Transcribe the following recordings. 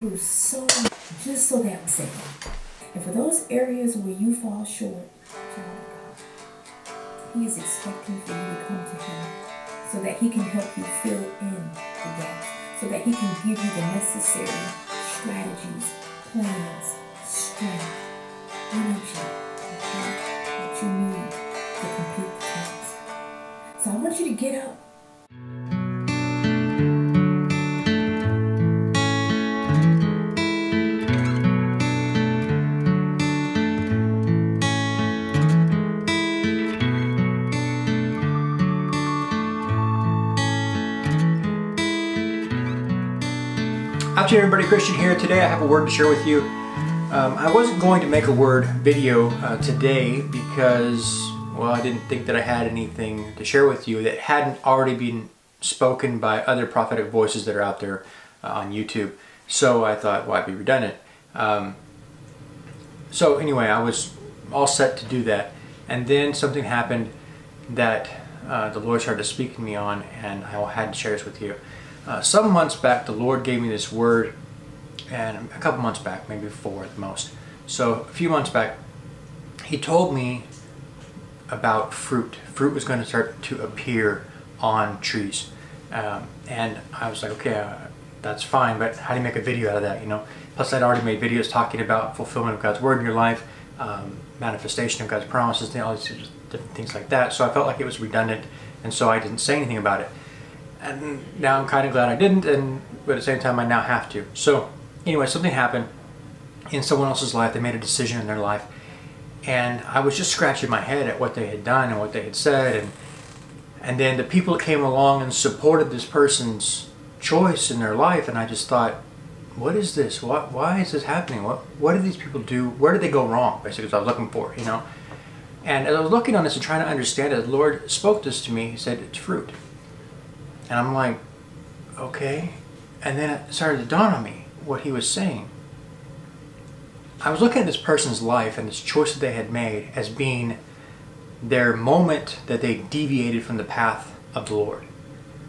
So, just so that we say that. And for those areas where you fall short, child of God, He is expecting for you to come to Him so that He can help you fill in the gaps, so that He can give you the necessary strategies, plans, strength, energy, that you need to complete the task. So I want you to get up. After everybody, Christian here. Today I have a word to share with you. I wasn't going to make a word video today because, well, I didn't think that I had anything to share with you that hadn't already been spoken by other prophetic voices that are out there on YouTube. So I thought, well, I'd be redundant. So anyway, I was all set to do that. And then something happened that the Lord started to speak to me on, and I had to share this with you. Some months back, the Lord gave me this word, and a couple months back, maybe 4 at the most. So a few months back, He told me about fruit. Fruit was going to start to appear on trees. And I was like, okay, that's fine, but how do you make a video out of that, you know? Plus, I'd already made videos talking about fulfillment of God's word in your life, manifestation of God's promises, and all these different things like that. So I felt like it was redundant, and so I didn't say anything about it. And now I'm kind of glad I didn't, but at the same time I now have to. So anyway, something happened in someone else's life. They made a decision in their life, and I was just scratching my head at what they had done and what they had said, and then the people that came along and supported this person's choice in their life, and I just thought, what is this? Why is this happening? What did these people do? Where did they go wrong? Basically, what I was looking for, you know. And as I was looking on this and trying to understand it, the Lord spoke this to me. He said, it's fruit. And I'm like, okay. And then it started to dawn on me what He was saying. I was looking at this person's life and this choice that they had made as being their moment that they deviated from the path of the Lord.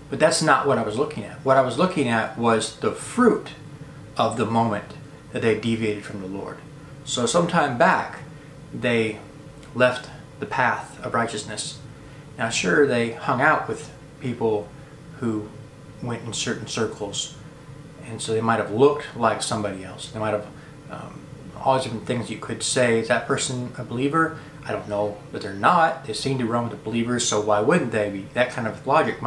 But that's not what I was looking at. What I was looking at was the fruit of the moment that they deviated from the Lord. So sometime back, they left the path of righteousness. Now sure, they hung out with people who went in certain circles, and so they might have looked like somebody else. They might have all these different things you could say. Is that person a believer? I don't know, but they're not. They seem to run with the believers, so why wouldn't they be? That kind of logic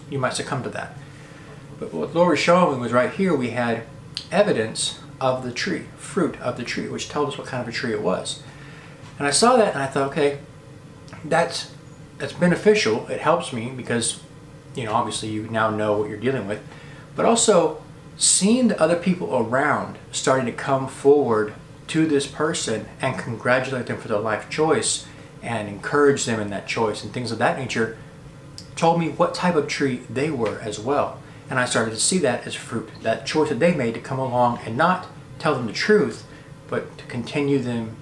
you might succumb to that. But what the Lord was showing me was right here we had evidence of the tree, fruit of the tree, which told us what kind of a tree it was. And I saw that and I thought, okay, that's beneficial. It helps me because, you know, obviously you now know what you're dealing with, but also seeing the other people around starting to come forward to this person and congratulate them for their life choice and encourage them in that choice and things of that nature told me what type of tree they were as well. And I started to see that as fruit, that choice that they made to come along and not tell them the truth, but to continue them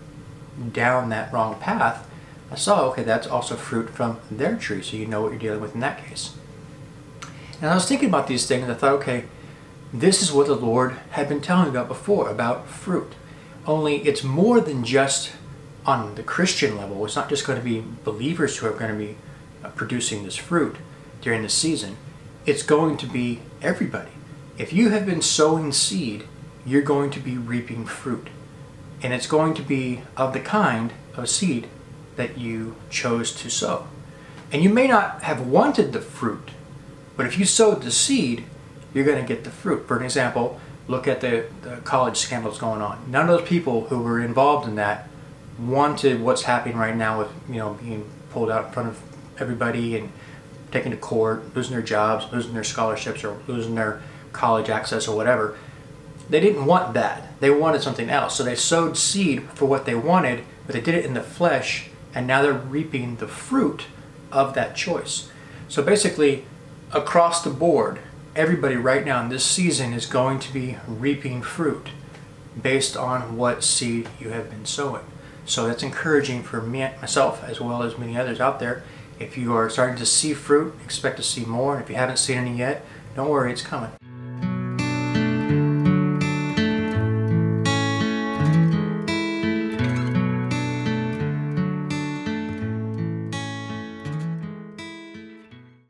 down that wrong path. I saw, okay, that's also fruit from their tree, so you know what you're dealing with in that case. And I was thinking about these things, I thought, okay, this is what the Lord had been telling me about before, about fruit. Only it's more than just on the Christian level. It's not just going to be believers who are going to be producing this fruit during the season. It's going to be everybody. If you have been sowing seed, you're going to be reaping fruit. And it's going to be of the kind of seed that you chose to sow. And you may not have wanted the fruit, but if you sowed the seed, you're going to get the fruit. For an example, look at the college scandals going on. None of those people who were involved in that wanted what's happening right now with, you know, being pulled out in front of everybody and taken to court, losing their jobs, losing their scholarships, or losing their college access or whatever. They didn't want that. They wanted something else. So they sowed seed for what they wanted, but they did it in the flesh, and now they're reaping the fruit of that choice. So basically, across the board, everybody right now in this season is going to be reaping fruit based on what seed you have been sowing. So that's encouraging for me, myself, as well as many others out there. If you are starting to see fruit, expect to see more. If you haven't seen any yet, don't worry, it's coming.